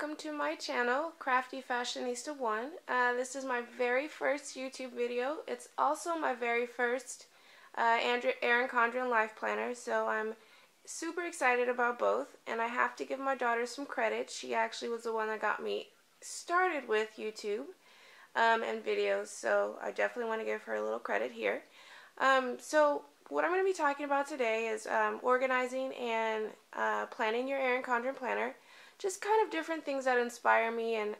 welcome to my channel, Crafty Fashionista 1. This is my very first YouTube video. It's also my very first Erin Condren Life Planner, so I'm super excited about both, and I have to give my daughter some credit. She actually was the one that got me started with YouTube and videos, so I definitely want to give her a little credit here. So what I'm going to be talking about today is organizing and planning your Erin Condren Planner. Just kind of different things that inspire me and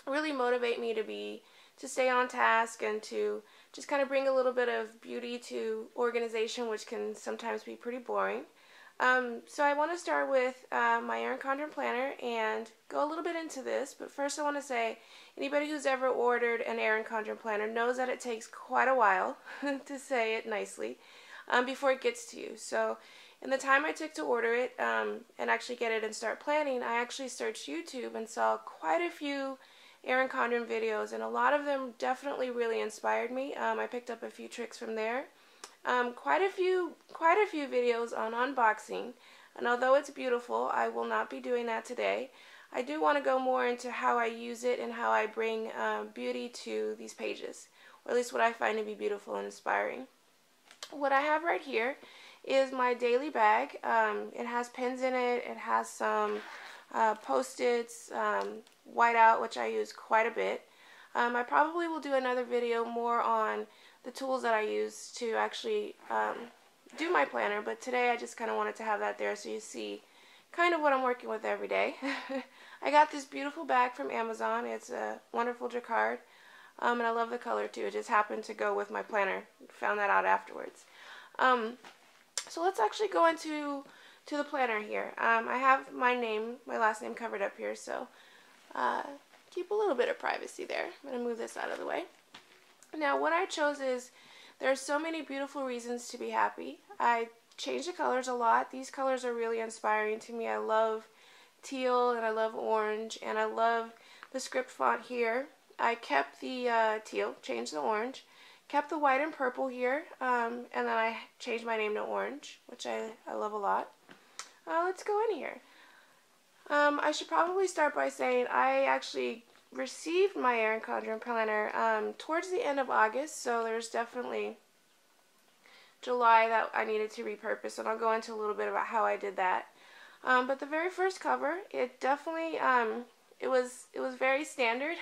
really motivate me to stay on task and to just kind of bring a little bit of beauty to organization, which can sometimes be pretty boring. So I want to start with my Erin Condren Planner and go a little bit into this, but first I want to say anybody who's ever ordered an Erin Condren Planner knows that it takes quite a while, to say it nicely, before it gets to you. So in the time I took to order it and actually get it and start planning, I actually searched YouTube and saw quite a few Erin Condren videos, and a lot of them definitely really inspired me. I picked up a few tricks from there. Quite a few videos on unboxing, and although it's beautiful, I will not be doing that today. I do want to go more into how I use it and how I bring beauty to these pages, or at least what I find to be beautiful and inspiring. What I have right here is my daily bag. It has pins in it, it has some post-its, whiteout, which I use quite a bit. I probably will do another video more on the tools that I use to actually do my planner, but today I just kind of wanted to have that there so you see kind of what I'm working with every day. I got this beautiful bag from Amazon. It's a wonderful jacquard, and I love the color too. It just happened to go with my planner. Found that out afterwards. So let's actually go into the planner here. I have my last name covered up here, so keep a little bit of privacy there. I'm going to move this out of the way. Now what I chose is, there are so many beautiful reasons to be happy. I changed the colors a lot. These colors are really inspiring to me. I love teal and I love orange, and I love the script font here. I kept the teal, changed the orange, kept the white and purple here, and then I changed my name to orange, which I love a lot. Let's go in here. I should probably start by saying I actually received my Erin Condren Planner towards the end of August, so there's definitely July that I needed to repurpose, and I'll go into a little bit about how I did that. But the very first cover, it definitely, it was very standard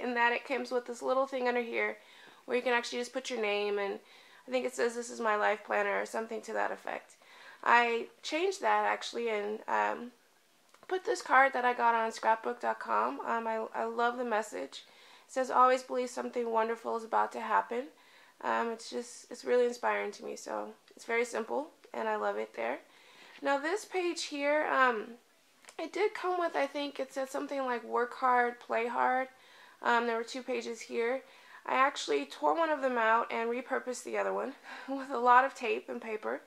in that it comes with this little thing under here where you can actually just put your name, and I think it says "This is my life planner" or something to that effect. I changed that actually and put this card that I got on scrapbook.com. I love the message. It says, "Always believe something wonderful is about to happen." It's really inspiring to me, so it's very simple and I love it there. Now this page here, it did come with, I think it said something like "Work hard, play hard." There were two pages here. I actually tore one of them out and repurposed the other one with a lot of tape and paper.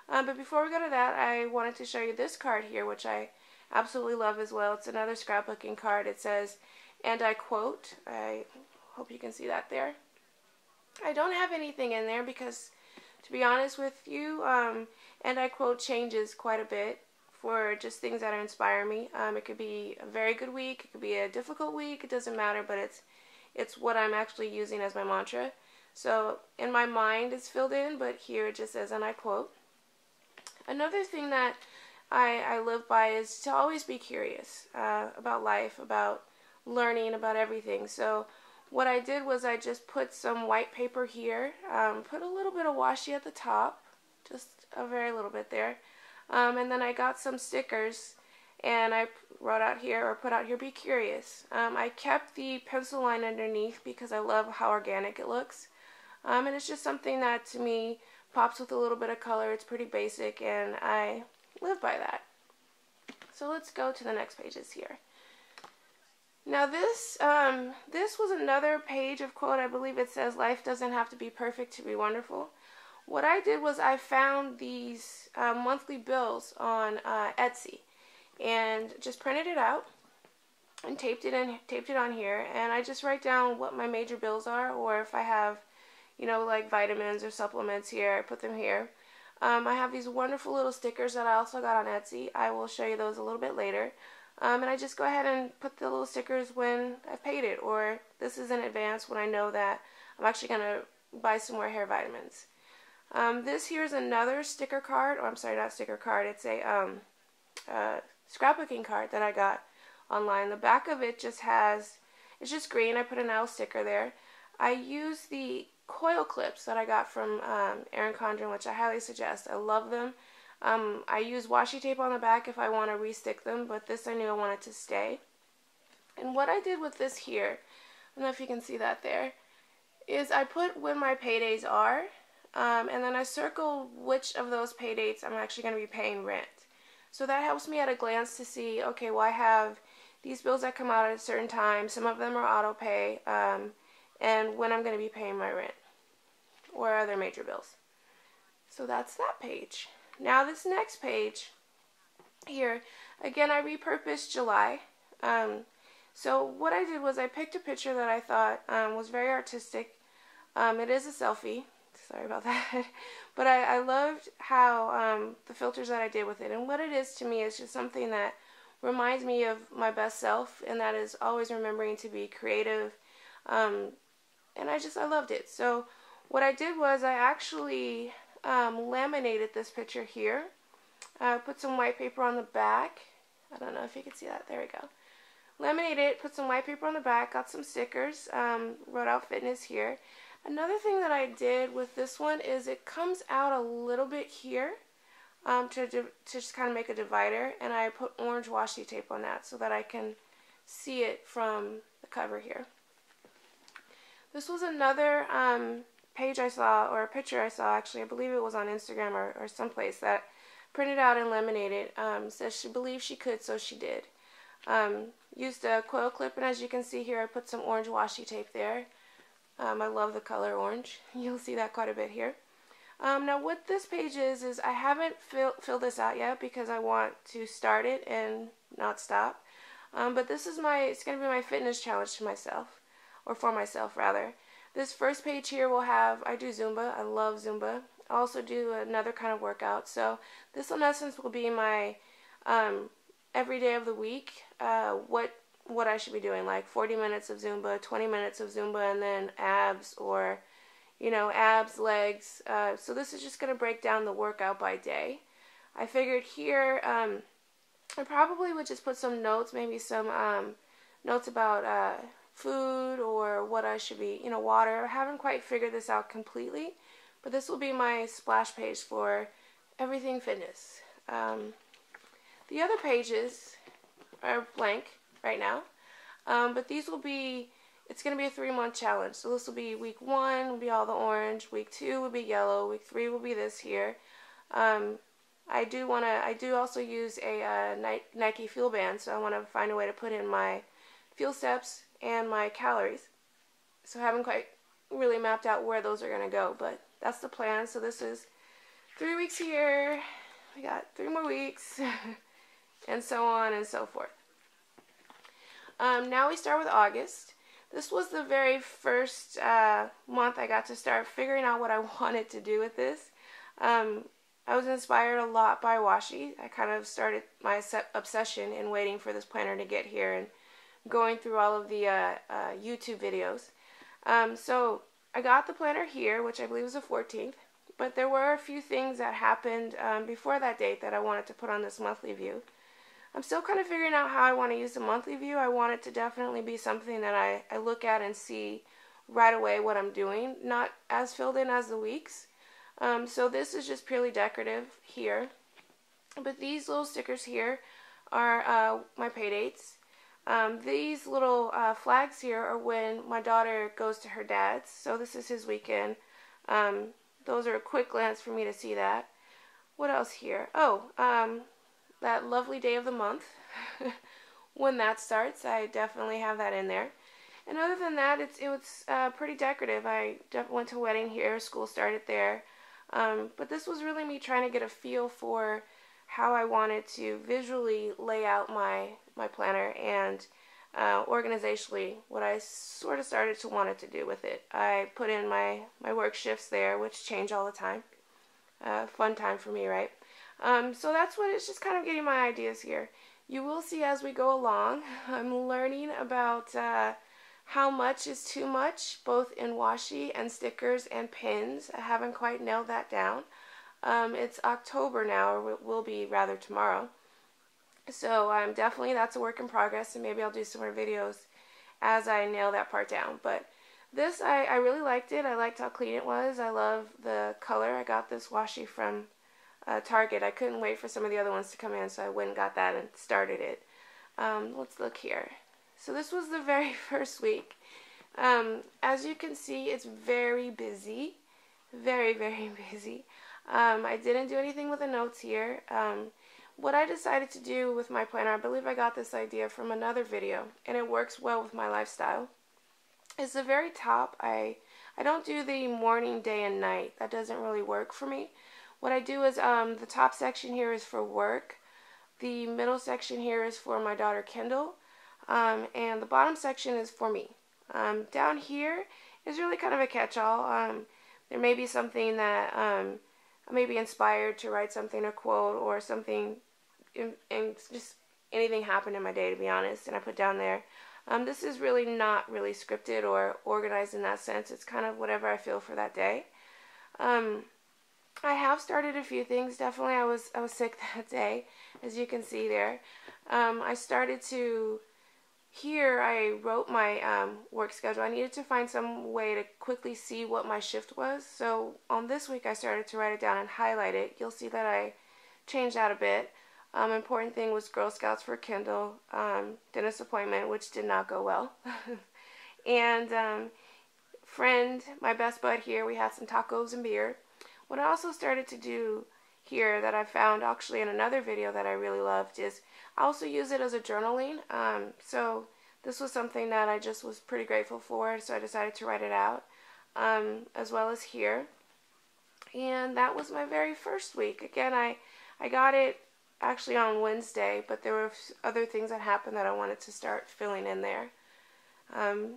But before we go to that, I wanted to show you this card here, which I absolutely love as well. It's another scrapbooking card. It says, and I quote, I hope you can see that there. I don't have anything in there because, to be honest with you, and I quote changes quite a bit for just things that inspire me. It could be a very good week, it could be a difficult week, it doesn't matter, but it's what I'm actually using as my mantra. So in my mind it's filled in, but here it just says, and I quote. Another thing that I live by is to always be curious about life, about learning, about everything. So what I did was I just put some white paper here, put a little bit of washi at the top, just a very little bit there, and then I got some stickers and I wrote out here, or put out here, "Be curious." I kept the pencil line underneath because I love how organic it looks, and it's just something that to me pops with a little bit of color. It's pretty basic and I live by that. So let's go to the next pages here. Now this was another page of quote. I believe it says, "Life doesn't have to be perfect to be wonderful." What I did was I found these monthly bills on Etsy and just printed it out and taped it on here, and I just write down what my major bills are, or if I have, you know, like vitamins or supplements here, I put them here. I have these wonderful little stickers that I also got on Etsy. I will show you those a little bit later. And I just go ahead and put the little stickers when I've paid it, or this is in advance when I know that I'm actually going to buy some more hair vitamins. This here is another sticker card, or I'm sorry, not sticker card, it's a scrapbooking card that I got online. The back of it just has, it's just green. I put an owl sticker there. I use the coil clips that I got from Erin Condren, which I highly suggest. I love them. I use washi tape on the back if I want to re-stick them, but this I knew I wanted to stay. And what I did with this here, I don't know if you can see that there, is I put when my paydays are, and then I circle which of those pay dates I'm actually going to be paying rent. So that helps me at a glance to see, okay, well I have these bills that come out at a certain time, some of them are auto pay, and when I'm going to be paying my rent or other major bills. So that's that page. Now this next page here, again I repurposed July. So what I did was I picked a picture that I thought was very artistic. It is a selfie. Sorry about that. But I loved how the filters that I did with it. And what it is to me is just something that reminds me of my best self, and that is always remembering to be creative. And I loved it. So what I did was I actually laminated this picture here. Put some white paper on the back. I don't know if you can see that. There we go. Laminated it, put some white paper on the back, got some stickers, wrote out fitness here. Another thing that I did with this one is it comes out a little bit here to just kind of make a divider, and I put orange washi tape on that so that I can see it from the cover here. This was another page I saw, or a picture I saw actually, I believe it was on Instagram or someplace, that printed out and laminated. Says she believed she could, so she did. Used a coil clip, and as you can see here, I put some orange washi tape there. I love the color orange. You'll see that quite a bit here. Now what this page is I haven't filled this out yet because I want to start it and not stop. But this is it's going to be my fitness challenge to myself, or for myself rather. This first page here will have, I do Zumba. I love Zumba. I also do another kind of workout. So this in essence will be my every day of the week, what I should be doing, like 40 minutes of Zumba, 20 minutes of Zumba, and then abs, or abs, legs. So this is just going to break down the workout by day. I figured here I probably would just put some notes, maybe some notes about food or what I should be, water. I haven't quite figured this out completely, but this will be my splash page for everything fitness. The other pages are blank right now, but these will be, it's going to be a 3-month challenge. So this will be week 1 will be all the orange, week 2 will be yellow, week 3 will be this here. I do also use a Nike fuel band, so I want to find a way to put in my fuel steps and my calories. So I haven't quite really mapped out where those are going to go, but that's the plan. So this is 3 weeks here, we got 3 more weeks, and so on and so forth. Now we start with August. This was the very first month I got to start figuring out what I wanted to do with this. I was inspired a lot by washi. I kind of started my obsession in waiting for this planner to get here and going through all of the YouTube videos. So I got the planner here, which I believe was the 14th, but there were a few things that happened before that date that I wanted to put on this monthly view. I'm still kind of figuring out how I want to use the monthly view. I want it to definitely be something that I look at and see right away what I'm doing, not as filled in as the weeks. So this is just purely decorative here. But these little stickers here are my pay dates. These little flags here are when my daughter goes to her dad's. So this is his weekend. Those are a quick glance for me to see that. What else here? Oh, that lovely day of the month. When that starts, I definitely have that in there. And other than that, it was pretty decorative. I went to a wedding here. School started there. But this was really me trying to get a feel for how I wanted to visually lay out my planner, and organizationally what I sort of started to want it to do with it. I put in my work shifts there, which change all the time. Fun time for me, right? So that's what it's just kind of getting my ideas here. You will see as we go along. I'm learning about how much is too much, both in washi and stickers and pins. I haven't quite nailed that down. It's October now, or it will be rather tomorrow. So definitely that's a work in progress, and maybe I'll do some more videos as I nail that part down. But this, I really liked it. I liked how clean it was. I love the color. I got this washi from Target. I couldn't wait for some of the other ones to come in, so I went and got that and started it. Let's look here. So this was the very first week. As you can see, it's very busy. Very, very busy. I didn't do anything with the notes here. What I decided to do with my planner, I believe I got this idea from another video, and it works well with my lifestyle, is the very top. I don't do the morning, day, and night. That doesn't really work for me. What I do is the top section here is for work. The middle section here is for my daughter Kendall. And the bottom section is for me. Down here is really kind of a catch-all. There may be something that I may be inspired to write something, a quote, or something, and just anything happened in my day, to be honest, and I put down there. This is really not really scripted or organized in that sense. It's kind of whatever I feel for that day. I have started a few things. Definitely, I was sick that day, as you can see there. I started to. Here, I wrote my work schedule. I needed to find some way to quickly see what my shift was. So on this week, I started to write it down and highlight it. You'll see that I changed that a bit. Important thing was Girl Scouts for Kindle, dentist appointment, which did not go well. And friend, my best bud here, we had some tacos and beer. What I also started to do here that I found actually in another video that I really loved is I also use it as a journaling. So this was something that I just was pretty grateful for, so I decided to write it out, as well as here. And that was my very first week. Again, I got it actually on Wednesday, but there were other things that happened that I wanted to start filling in there. Yeah,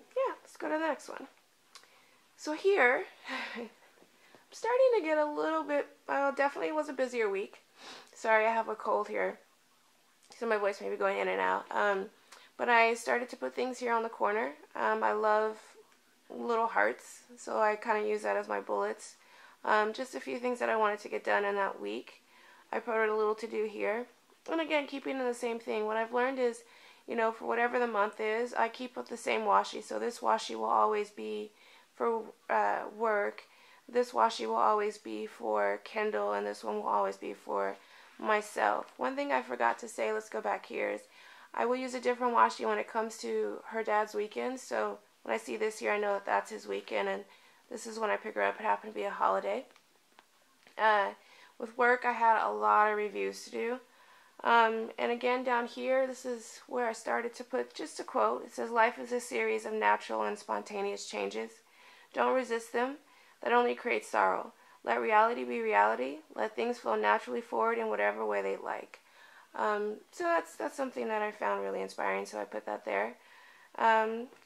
let's go to the next one. So here, I'm starting to get a little bit, definitely was a busier week. Sorry, I have a cold here, so my voice may be going in and out. But I started to put things here on the corner. I love little hearts, so I kind of use that as my bullets. Just a few things that I wanted to get done in that week. I put a little to do here. And again, keeping in the same thing. What I've learned is, for whatever the month is, I keep with the same washi. So this washi will always be for work. This washi will always be for Kindle, and this one will always be for myself. One thing I forgot to say, let's go back here, is I will use a different washi when it comes to her dad's weekend. So when I see this here, I know that that's his weekend, and this is when I pick her up. It happened to be a holiday. With work, I had a lot of reviews to do. And again, down here, this is where I started to put just a quote. It says, "Life is a series of natural and spontaneous changes. Don't resist them. That only creates sorrow. Let reality be reality. Let things flow naturally forward in whatever way they like." So that's something that I found really inspiring, so I put that there.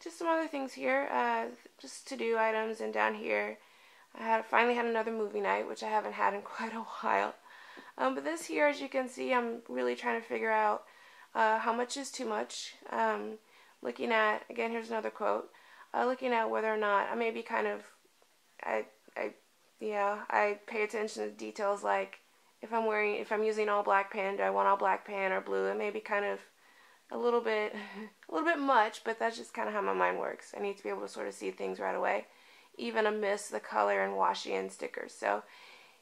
Just some other things here, just to-do items, and down here, I finally had another movie night, which I haven't had in quite a while. But this here, as you can see, I'm really trying to figure out how much is too much. Looking at, again, here's another quote, looking at whether or not I may be kind of, I pay attention to details, like if I'm using all black pen, do I want all black pen or blue? It may be kind of a little bit much, but that's just kind of how my mind works. I need to be able to sort of see things right away, even amidst the color and washi and stickers. So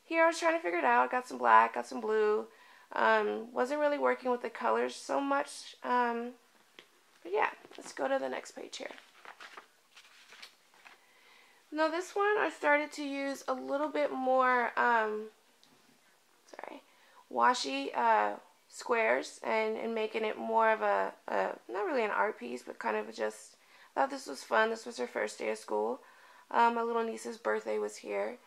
here I was trying to figure it out. Got some black, got some blue. Wasn't really working with the colors so much. But yeah, let's go to the next page here. Now this one I started to use a little bit more washi squares and making it more of a not really an art piece, but kind of just, I thought this was fun. This was her first day of school. My little niece's birthday was here.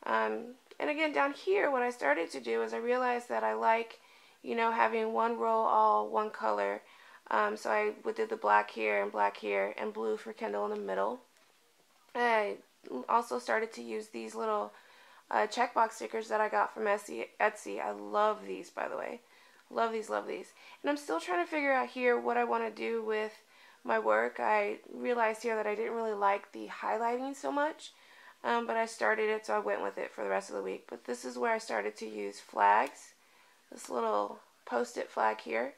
And again, down here, what I started to do is I realized that I like, having one row all one color. So I did the black here and blue for Kindle in the middle. I also started to use these little checkbox stickers that I got from Etsy. I love these, by the way. Love these, love these. And I'm still trying to figure out here what I want to do with my work. I realized here that I didn't really like the highlighting so much, but I started it, so I went with it for the rest of the week. But this is where I started to use flags, this little post-it flag here.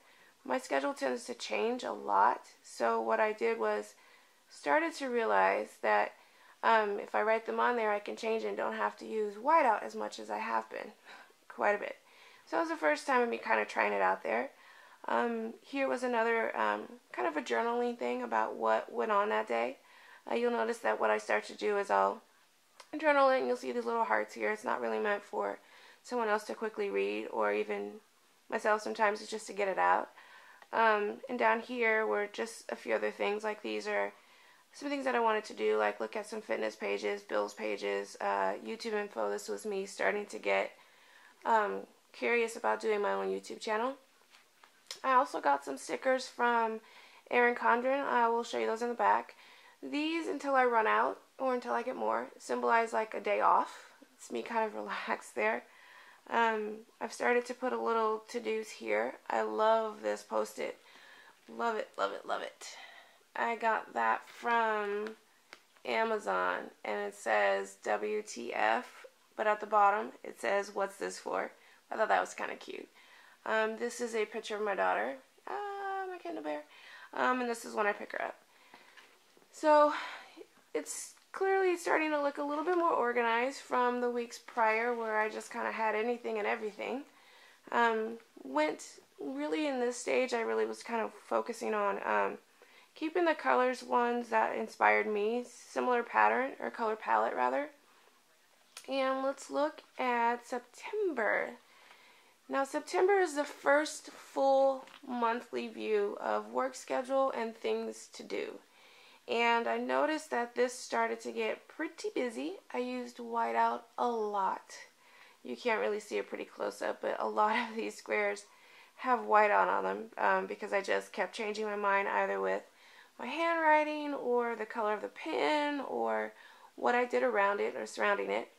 My schedule tends to change a lot, so what I did was started to realize that if I write them on there, I can change and don't have to use whiteout as much as I have been, quite a bit. So that was the first time of me kind of trying it out there. Here was another kind of a journaling thing about what went on that day. You'll notice that what I start to do is I'll journal it, and you'll see these little hearts here. It's not really meant for someone else to quickly read, or even myself sometimes. It's just to get it out. And down here were just a few other things, like these are some things that I wanted to do, like look at some fitness pages, bills pages, YouTube info. This was me starting to get curious about doing my own YouTube channel. I also got some stickers from Erin Condren. I will show you those in the back. These, until I run out or until I get more, symbolize like a day off. It's me kind of relaxed there. I've started to put a little to-dos here. I love this post-it. Love it, love it, love it. I got that from Amazon, and it says WTF, but at the bottom it says, "What's this for?" I thought that was kind of cute. This is a picture of my daughter, my Kindle Bear, and this is when I pick her up. So it's clearly starting to look a little bit more organized from the weeks prior, where I just kind of had anything and everything. Really in this stage, I really was kind of focusing on keeping the colors ones that inspired me, similar pattern, or color palette rather. And let's look at September. Now, September is the first full monthly view of work schedule and things to do. And I noticed that this started to get pretty busy. I used whiteout a lot. You can't really see it pretty close up, but a lot of these squares have whiteout on them because I just kept changing my mind either with my handwriting or the color of the pen or what I did around it or surrounding it.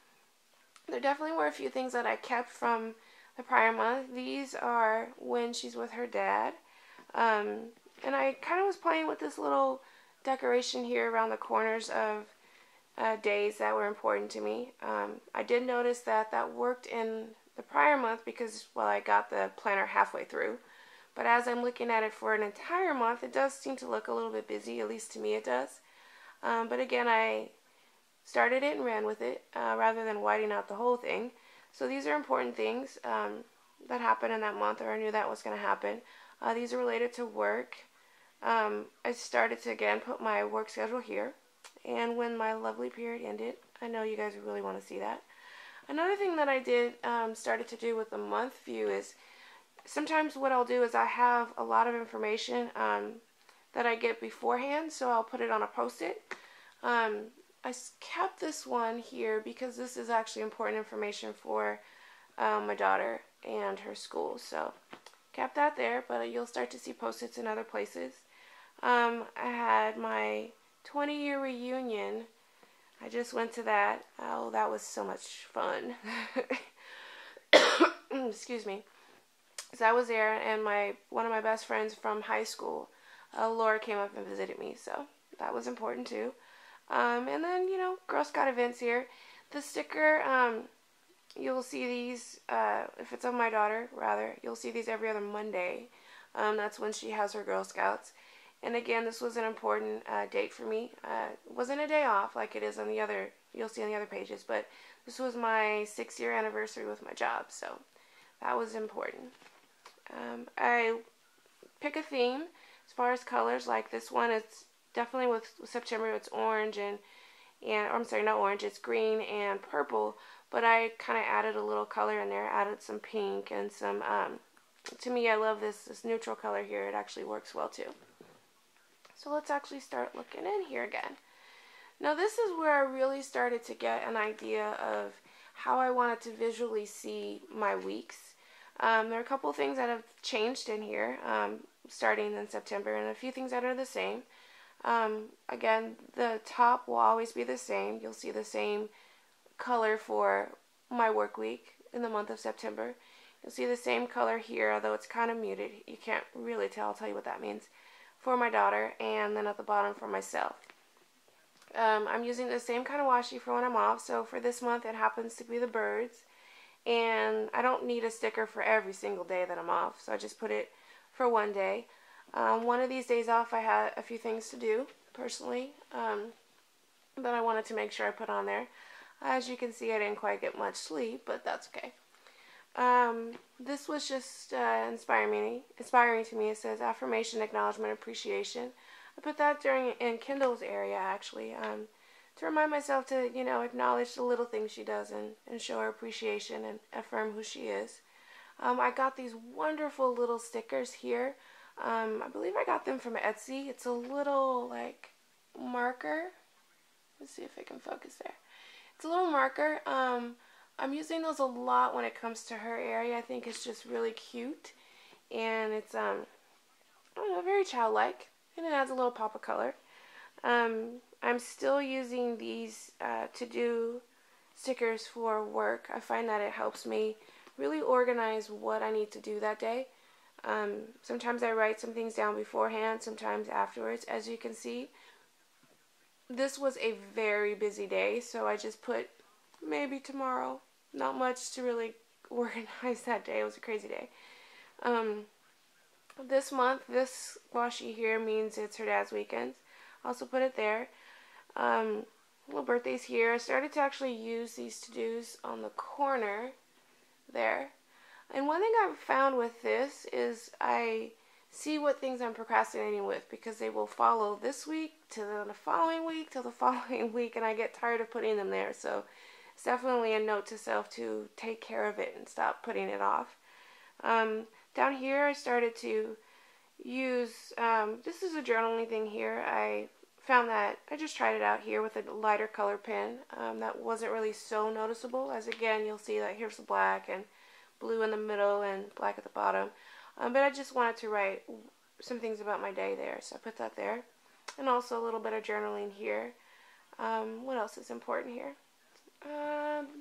There definitely were a few things that I kept from the prior month. These are when she's with her dad. And I kind of was playing with this little decoration here around the corners of days that were important to me. I did notice that that worked in the prior month because, well, I got the planner halfway through. But as I'm looking at it for an entire month, it does seem to look a little bit busy, at least to me it does. But again, I started it and ran with it rather than whiting out the whole thing. So these are important things that happened in that month, or I knew that was going to happen. These are related to work. I started to again put my work schedule here, and when my lovely period ended, I know you guys really want to see that. Another thing that I did started to do with the month view is sometimes what I'll do is I have a lot of information that I get beforehand, so I'll put it on a post-it. I kept this one here because this is actually important information for my daughter and her school, so kept that there, but you'll start to see post-its in other places. I had my 20-year reunion. I just went to that. Oh, that was so much fun. Excuse me. So I was there, and one of my best friends from high school, Laura, came up and visited me, so that was important too. And then, Girl Scout events here. The sticker, you'll see these, if it's of my daughter, rather, you'll see these every other Monday. That's when she has her Girl Scouts. And again, this was an important date for me. It wasn't a day off like it is on the other, you'll see on the other pages, but this was my 6-year anniversary with my job, so that was important. I pick a theme as far as colors, like this one. It's definitely with September. It's orange and I'm sorry, not orange. It's green and purple. But I kind of added a little color in there. Added some pink and some. To me, I love this neutral color here. It actually works well too. So let's actually start looking in here again. Now this is where I really started to get an idea of how I wanted to visually see my weeks. There are a couple things that have changed in here starting in September, and a few things that are the same. Again, the top will always be the same. You'll see the same color for my work week in the month of September. You'll see the same color here, although it's kind of muted. You can't really tell. I'll tell you what that means. For my daughter, and then at the bottom for myself. I'm using the same kind of washi for when I'm off. So for this month, it happens to be the birds. And I don't need a sticker for every single day that I'm off. So I just put it for one day. One of these days off, I had a few things to do, personally, that I wanted to make sure I put on there. As you can see, I didn't quite get much sleep, but that's okay. This was just inspiring to me. It says affirmation, acknowledgement, appreciation. I put that in Kindle's area, actually, to remind myself to, acknowledge the little things she does and show her appreciation and affirm who she is. I got these wonderful little stickers here. I believe I got them from Etsy. It's a little, like, marker. Let's see if I can focus there. It's a little marker. I'm using those a lot when it comes to her area. I think it's just really cute. And it's, I don't know, very childlike. And it adds a little pop of color. I'm still using these to-do stickers for work. I find that it helps me really organize what I need to do that day. Sometimes I write some things down beforehand, sometimes afterwards. As you can see, this was a very busy day, so I just put maybe tomorrow. Not much to really organize that day. It was a crazy day. This month, this washi here means it's her dad's weekend. Also put it there. Little birthdays here. I started to actually use these to-dos on the corner there. And one thing I've found with this is I see what things I'm procrastinating with, because they will follow this week to the following week to the following week, and I get tired of putting them there. So it's definitely a note to self to take care of it and stop putting it off. Down here I started to use, this is a journaling thing here. I found that I just tried it out here with a lighter color pen that wasn't really so noticeable, as again you'll see that here's the black and blue in the middle and black at the bottom. But I just wanted to write some things about my day there, so I put that there. And also a little bit of journaling here. What else is important here?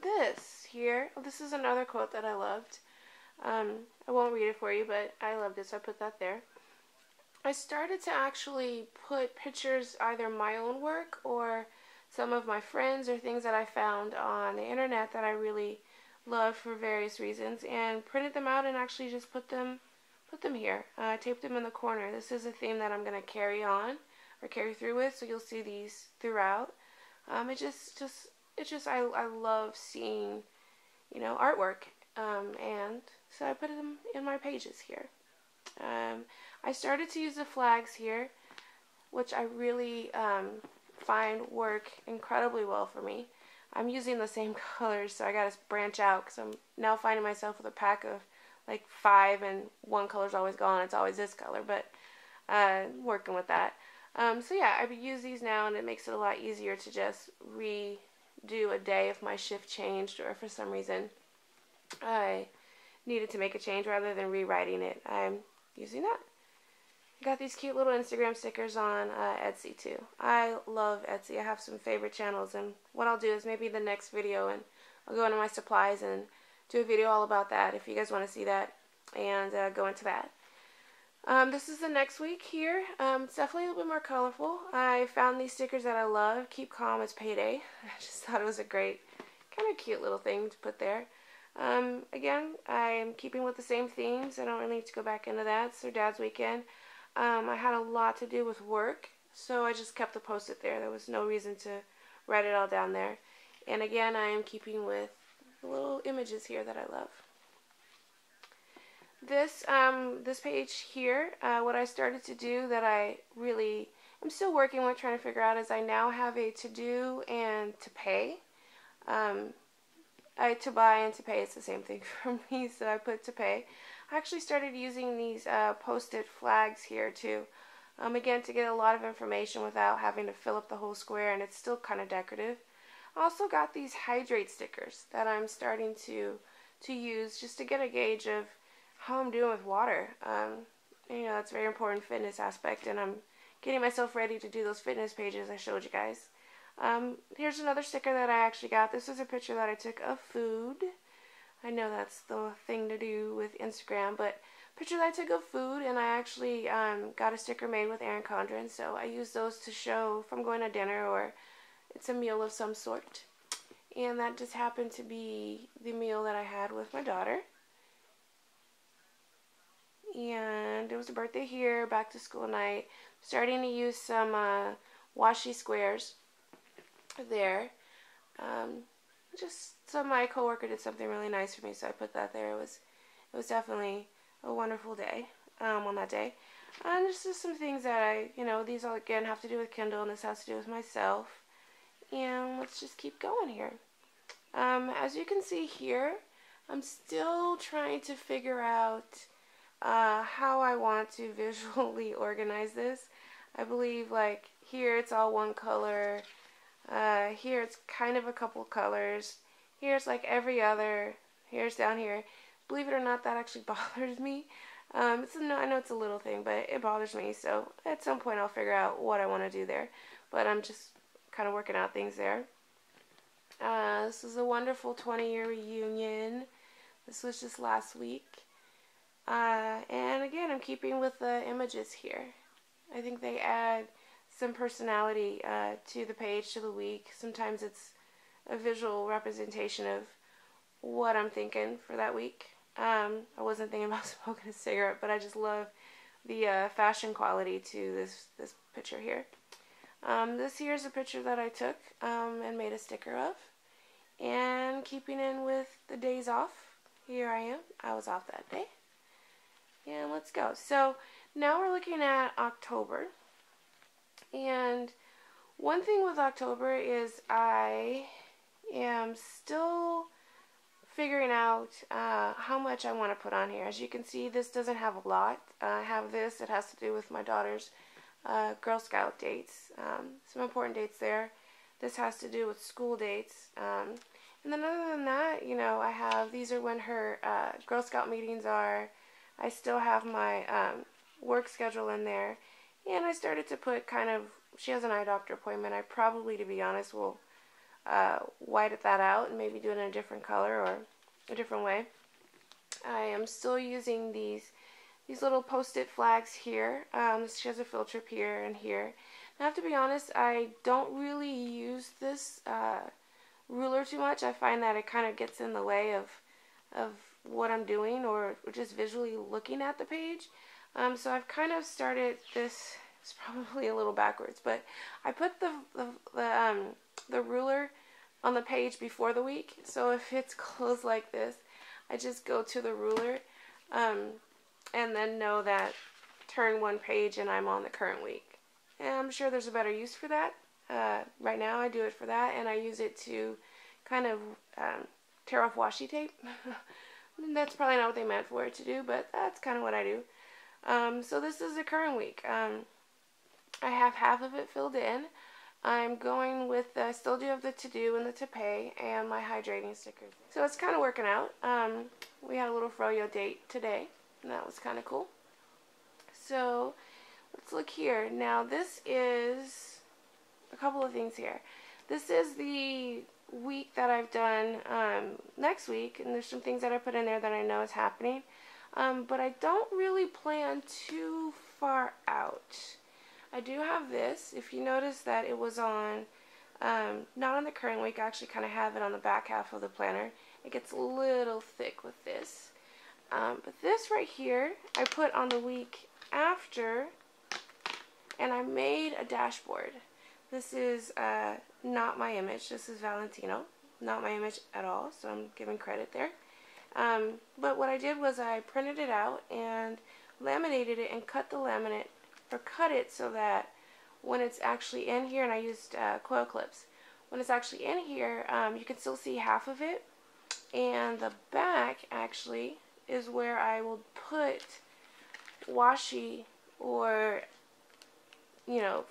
This here. This is another quote that I loved. I won't read it for you, but I loved it, so I put that there. I started to actually put pictures, either my own work or some of my friends or things that I found on the internet that I really loved for various reasons, and printed them out and actually just put them here. I taped them in the corner. This is a theme that I'm going to carry on or carry through with, so you'll see these throughout. I love seeing, artwork, and so I put them in my pages here. I started to use the flags here, which I really find work incredibly well for me. I'm using the same colors, so I gotta branch out, because I'm now finding myself with a pack of like 5 and one color's always gone. It's always this color, but working with that. So yeah, I use these now, and it makes it a lot easier to just redo a day if my shift changed, or for some reason I needed to make a change rather than rewriting it. I'm using that. I got these cute little Instagram stickers on Etsy too. I love Etsy. I have some favorite channels, and what I'll do is maybe the next video, and I'll go into my supplies and do a video all about that if you guys want to see that, and go into that. This is the next week here. It's definitely a little bit more colorful. I found these stickers that I love. Keep calm, it's payday. I just thought it was a great, kind of cute little thing to put there. Again, I'm keeping with the same themes. I don't really need to go back into that. It's their dad's weekend. I had a lot to do with work, so I just kept the post-it there. There was no reason to write it all down there. And again, I am keeping with the little images here that I love. This page here, what I started to do that I'm still working with, trying to figure out, is I now have a to-do and to pay. To buy and to pay, it's the same thing for me, so I put to pay. I actually started using these post-it flags here too. Again, to get a lot of information without having to fill up the whole square, and it's still kind of decorative. I also got these hydrate stickers that I'm starting to use just to get a gauge of how I'm doing with water. That's a very important fitness aspect, and I'm getting myself ready to do those fitness pages I showed you guys. Here's another sticker that I actually got. This is a picture that I took of food. I know that's the thing to do with Instagram, but pictures I took of food, and I actually got a sticker made with Erin Condren, so I use those to show if I'm going to dinner or it's a meal of some sort. And that just happened to be the meal that I had with my daughter. And it was a birthday here, back to school night. Starting to use some washi squares there. Just so my coworker did something really nice for me, so I put that there. It was definitely a wonderful day on that day. And there's just some things that these all again have to do with Kindle, and this has to do with myself. And let's just keep going here. As you can see here, I'm still trying to figure out how I want to visually organize this. I believe like here it's all one color. Here it's kind of a couple colors. Here's like every other. Here's down here. Believe it or not, that actually bothers me. I know it's a little thing, but it bothers me. So at some point I'll figure out what I want to do there. But I'm just kind of working out things there. This is a wonderful 20-year reunion. This was just last week. And again, I'm keeping with the images here. I think they add some personality to the page, to the week. Sometimes it's a visual representation of what I'm thinking for that week. I wasn't thinking about smoking a cigarette, but I just love the fashion quality to this picture here. This here is a picture that I took and made a sticker of. And keeping in with the days off, here I am. I was off that day. And let's go. So now we're looking at October. And one thing with October is I am still figuring out how much I want to put on here. As you can see, this doesn't have a lot. I have this. It has to do with my daughter's Girl Scout dates. Some important dates there. This has to do with school dates. And then other than that, I have, these are when her Girl Scout meetings are. I still have my work schedule in there. And I started to put kind of, she has an eye doctor appointment. I probably, to be honest, will white that out and maybe do it in a different color or a different way. I am still using these little post-it flags here. She has a field trip here and here. I have to be honest, I don't really use this ruler too much. I find that it kind of gets in the way of what I'm doing or just visually looking at the page. So I've kind of started this. It's probably a little backwards, but I put the ruler on the page before the week. So if it's closed like this, I just go to the ruler and then know that turn one page and I'm on the current week. And I'm sure there's a better use for that. Right now I do it for that, and I use it to kind of tear off washi tape. That's probably not what they meant for it to do, but that's kind of what I do. So this is the current week. I have half of it filled in. I'm going with, still do have the to do and the to pay and my hydrating stickers. So it's kind of working out. We had a little froyo date today, and that was kind of cool. So let's look here. Now this is a couple of things here. This is the week that I've done next week, and there's some things that I put in there that I know is happening. But I don't really plan too far out. I do have this. If you notice that it was on, not on the current week, I actually kind of have it on the back half of the planner. It gets a little thick with this. But this right here, I put on the week after, and I made a dashboard. This is not my image. This is Valentino. Not my image at all, so I'm giving credit there. But what I did was I printed it out and laminated it and cut the laminate, or cut it so that when it's actually in here, and I used coil clips, when it's actually in here, you can still see half of it, and the back actually is where I will put washi or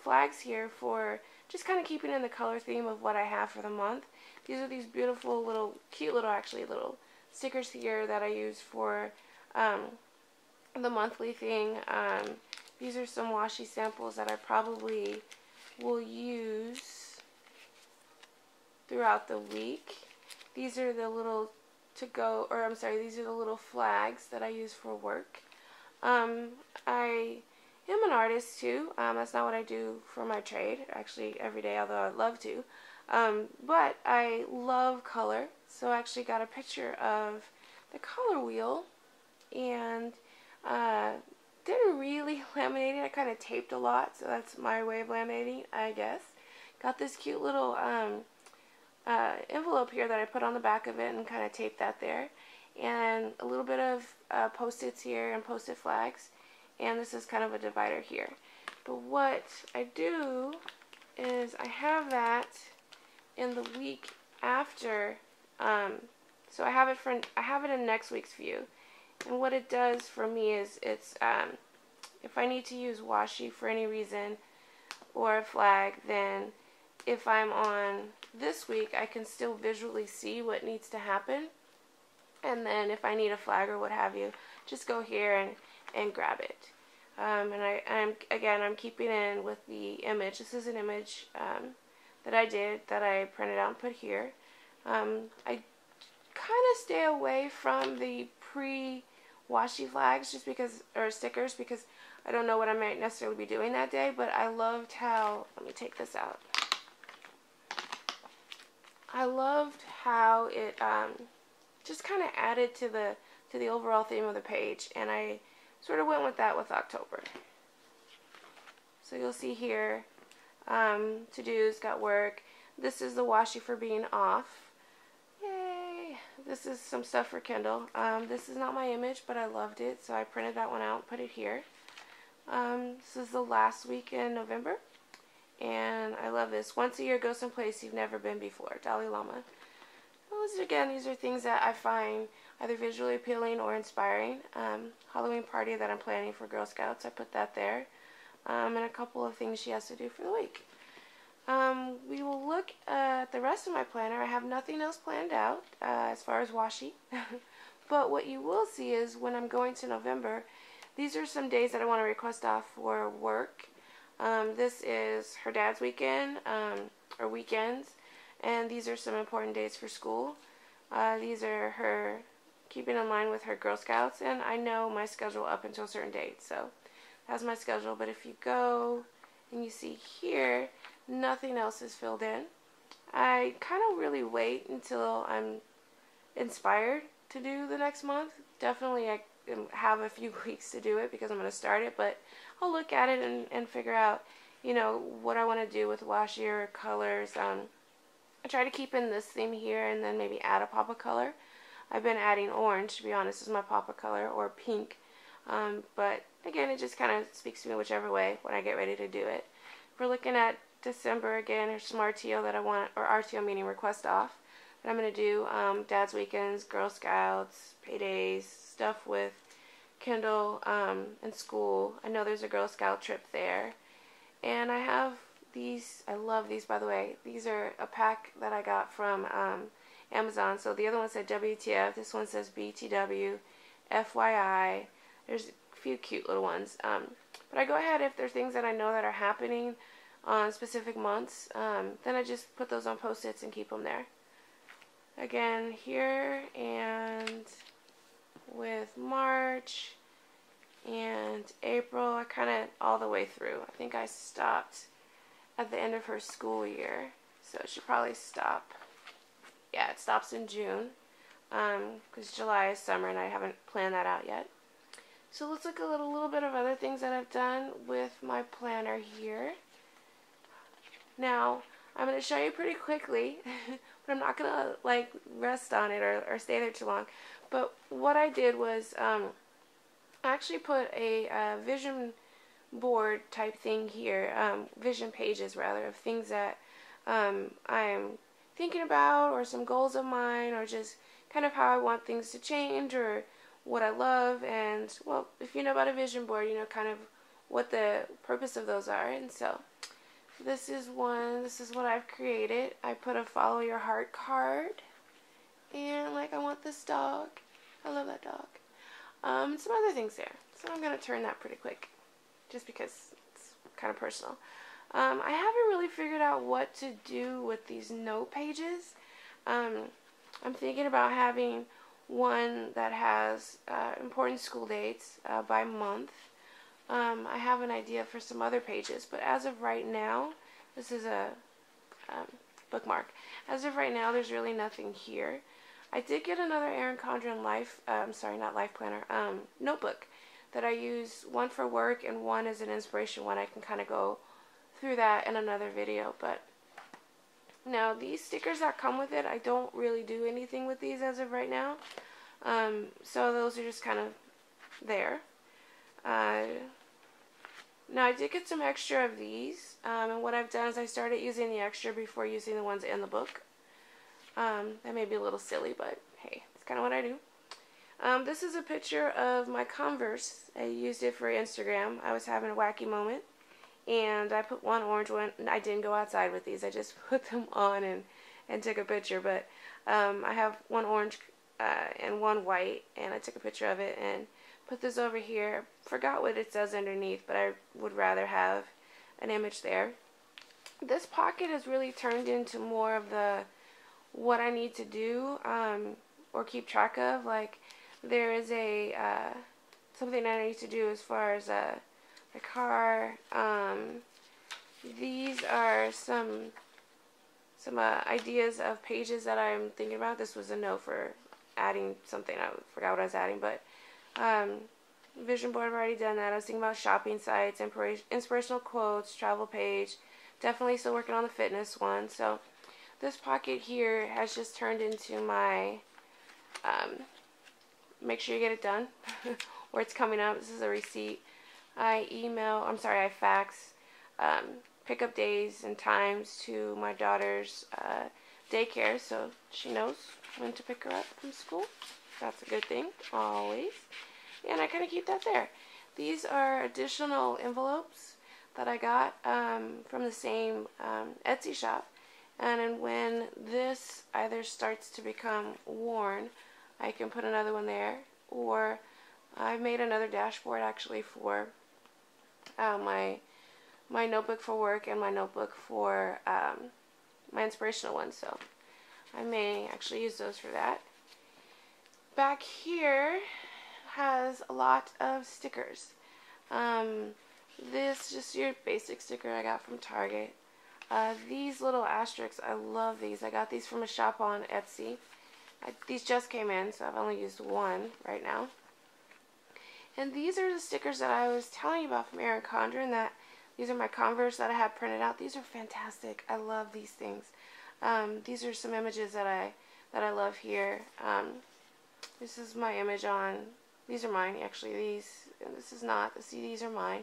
flags here for just kind of keeping in the color theme of what I have for the month. These are these beautiful little, cute little stickers here that I use for the monthly thing. These are some washi samples that I probably will use throughout the week. These are the little to go, or I'm sorry, these are the little flags that I use for work. I am an artist too. That's not what I do for my trade, actually every day, although I'd love to. But I love color, so I actually got a picture of the color wheel, and didn't really laminate it. I kind of taped a lot, so that's my way of laminating, I guess. Got this cute little envelope here that I put on the back of it and kind of taped that there. And a little bit of post-its here and post-it flags. And this is kind of a divider here. But what I do is I have that in the week after. So I have it in next week's view. And what it does for me is it's if I need to use washi for any reason or a flag, then if I'm on this week, I can still visually see what needs to happen. And then if I need a flag or what have you, just go here and grab it. And I'm keeping in with the image. This is an image that I did, that I printed out and put here. I kind of stay away from the pre-washi flags just because, or stickers, because I don't know what I might necessarily be doing that day. But I loved how, let me take this out. I loved how it just kind of added to the overall theme of the page, and I sort of went with that with October. So you'll see here, to-dos, got work. This is the washi for being off. Yay! This is some stuff for Kindle. This is not my image, but I loved it, so I printed that one out and put it here. This is the last week in November, and I love this. Once a year, go someplace you've never been before. Dalai Lama. These are things that I find either visually appealing or inspiring. Halloween party that I'm planning for Girl Scouts, I put that there. And a couple of things she has to do for the week. We will look at the rest of my planner. I have nothing else planned out as far as washi. But what you will see is when I'm going to November, these are some days that I want to request off for work. This is her dad's weekend, or weekends. And these are some important days for school. These are her keeping in line with her Girl Scouts, and I know my schedule up until a certain date, so that's my schedule. But if you go and you see here, nothing else is filled in. I kind of really wait until I'm inspired to do the next month. Definitely I have a few weeks to do it because I'm going to start it, but I'll look at it and figure out, you know, what I want to do with washi or colors. I try to keep in this theme here and then maybe add a pop of color. I've been adding orange, to be honest, is my pop of color, or pink. But again, it just kind of speaks to me whichever way when I get ready to do it. We're looking at December again. There's some RTO that I want, or RTO meaning request off, that I'm going to do. Dad's weekends, Girl Scouts, paydays, stuff with Kindle and school. I know there's a Girl Scout trip there. And I have these, I love these, by the way. These are a pack that I got from Amazon. So the other one said WTF. This one says BTW, FYI. There's a few cute little ones. But I go ahead, if there are things that I know that are happening on specific months, then I just put those on Post-its and keep them there. Again, here and with March and April, I kind of all the way through. I think I stopped at the end of her school year, so it should probably stop. Yeah, it stops in June, because July is summer and I haven't planned that out yet. So let's look at a little bit of other things that I've done with my planner here. Now, I'm going to show you pretty quickly, but I'm not going to like rest on it or stay there too long. But what I did was I actually put a vision board type thing here, vision pages rather, of things that I'm thinking about, or some goals of mine, or just kind of how I want things to change, or what I love. And well, if you know about a vision board, you know kind of what the purpose of those are. And so this is one. This is what I've created. I put a follow your heart card, and like, I want this dog. I love that dog. And some other things there. So I'm going to turn that pretty quick, just because it's kind of personal. I haven't really figured out what to do with these note pages. I'm thinking about having one that has important school dates by month. I have an idea for some other pages, but as of right now, this is a bookmark. As of right now, there's really nothing here. I did get another Erin Condren Life, not Life Planner, notebook that I use, one for work and one as an inspiration one. I can kind of go through that in another video, but now these stickers that come with it, I don't really do anything with these as of right now. So those are just kind of there. Now I did get some extra of these, and what I've done is I started using the extra before using the ones in the book. That may be a little silly, but hey, it's kind of what I do. This is a picture of my Converse. I used it for Instagram. I was having a wacky moment, and I put one orange one. I didn't go outside with these. I just put them on and took a picture, but I have one orange and one white, and I took a picture of it and put this over here. Forgot what it says underneath, but I would rather have an image there. This pocket has really turned into more of the what I need to do or keep track of. Like, there is a something I need to do as far as a car. These are some ideas of pages that I'm thinking about. This was a note for adding something. I forgot what I was adding, but vision board, I've already done that. I was thinking about shopping sites, inspirational quotes, travel page. Definitely still working on the fitness one. So this pocket here has just turned into my make sure you get it done or it's coming up. This is a receipt. I fax pickup days and times to my daughter's daycare, so she knows when to pick her up from school. That's a good thing, always. And I kind of keep that there. These are additional envelopes that I got from the same Etsy shop. And then when this either starts to become worn, I can put another one there. Or I've made another dashboard actually for my notebook for work and my notebook for my inspirational one. So I may actually use those for that. Back here has a lot of stickers. This just your basic sticker I got from Target. These little asterisks, I love these. I got these from a shop on Etsy. These just came in, so I've only used one right now. And these are the stickers that I was telling you about from Erin Condren. These are my Converse that I have printed out. These are fantastic. I love these things. These are some images that I love here. This is my image on. These are mine actually. This is not. See, these are mine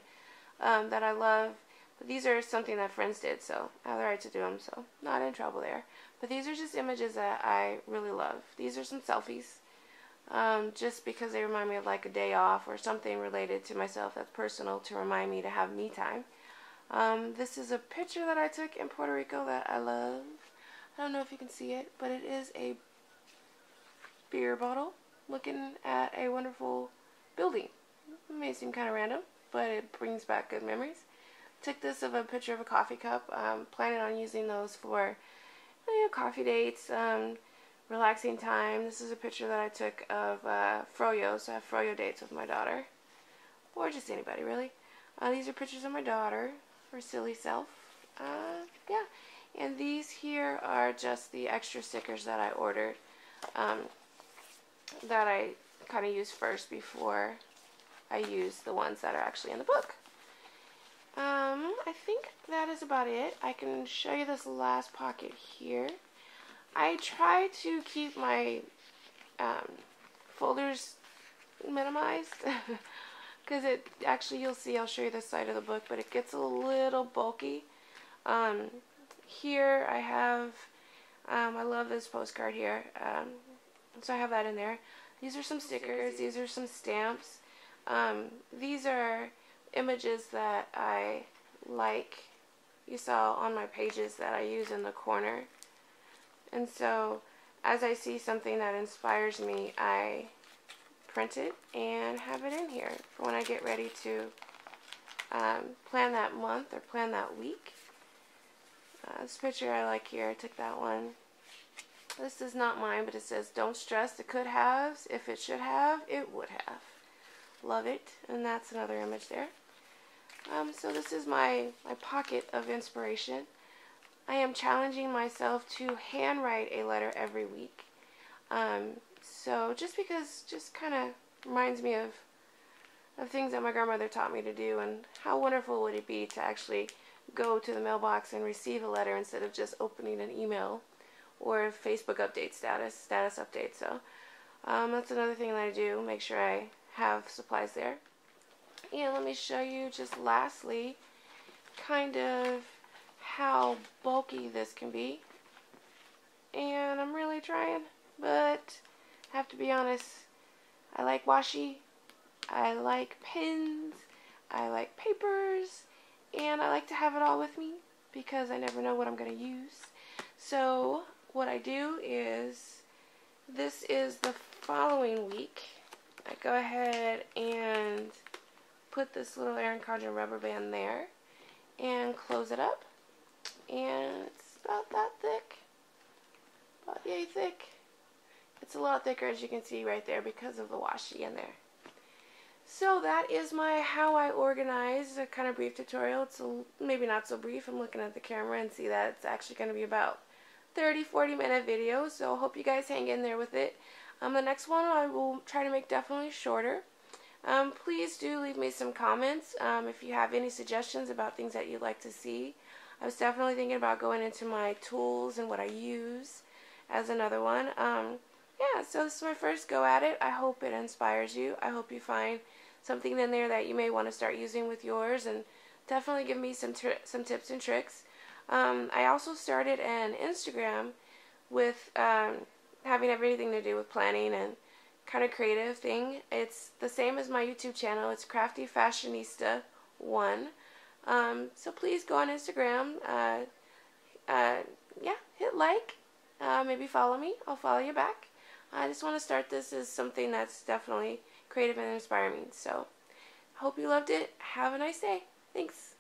that I love. But these are something that friends did, so I have the right to do them. So not in trouble there. But these are just images that I really love. These are some selfies. Just because they remind me of like a day off or something related to myself that's personal to remind me to have me time. This is a picture that I took in Puerto Rico that I love. I don't know if you can see it, but it is a beer bottle looking at a wonderful building. It may seem kind of random, but it brings back good memories. Took this of a picture of a coffee cup. Planning on using those for coffee dates, relaxing time. This is a picture that I took of froyo, so I have froyo dates with my daughter, or just anybody really. These are pictures of my daughter, her silly self. Yeah, and these here are just the extra stickers that I ordered, that I kind of use first before I use the ones that are actually in the book. I think that is about it. I can show you this last pocket here. I try to keep my folders minimized because it actually, you'll see, I'll show you this side of the book, but it gets a little bulky. Here I have, I love this postcard here, so I have that in there. These are some stickers, these are some stamps. These are images that I like. You saw on my pages that I use in the corner. And so as I see something that inspires me, I print it and have it in here for when I get ready to plan that month or plan that week. This picture I like here, I took that one. This is not mine, but it says, don't stress the could haves. If it should have, it would have. Love it. And that's another image there. So this is my pocket of inspiration. I am challenging myself to handwrite a letter every week. So just because, just kind of reminds me of things that my grandmother taught me to do, and how wonderful would it be to actually go to the mailbox and receive a letter instead of just opening an email or a Facebook update status update. So that's another thing that I do, make sure I have supplies there. And let me show you just lastly kind of how bulky this can be. And I'm really trying, but I have to be honest, I like washi, I like pens, I like papers, and I like to have it all with me because I never know what I'm going to use. So what I do is, this is the following week, I go ahead and put this little Erin Condren rubber band there and close it up, and it's about that thick, about yay thick. It's a lot thicker, as you can see right there, because of the washi in there. So that is my how I organize, a kind of brief tutorial. It's maybe not so brief. I'm looking at the camera and see that it's actually going to be about 30-40 minute video, so I hope you guys hang in there with it. The next one I will try to make definitely shorter. Please do leave me some comments if you have any suggestions about things that you'd like to see. I was definitely thinking about going into my tools and what I use as another one. Yeah, so this is my first go at it. I hope it inspires you. I hope you find something in there that you may want to start using with yours, and definitely give me some tips and tricks. I also started an Instagram with having everything to do with planning and kind of creative thing. It's the same as my YouTube channel. It's Crafty Fashionista 1. So please go on Instagram. Yeah, hit like. Maybe follow me. I'll follow you back. I just want to start this as something that's definitely creative and inspiring. So, I hope you loved it. Have a nice day. Thanks.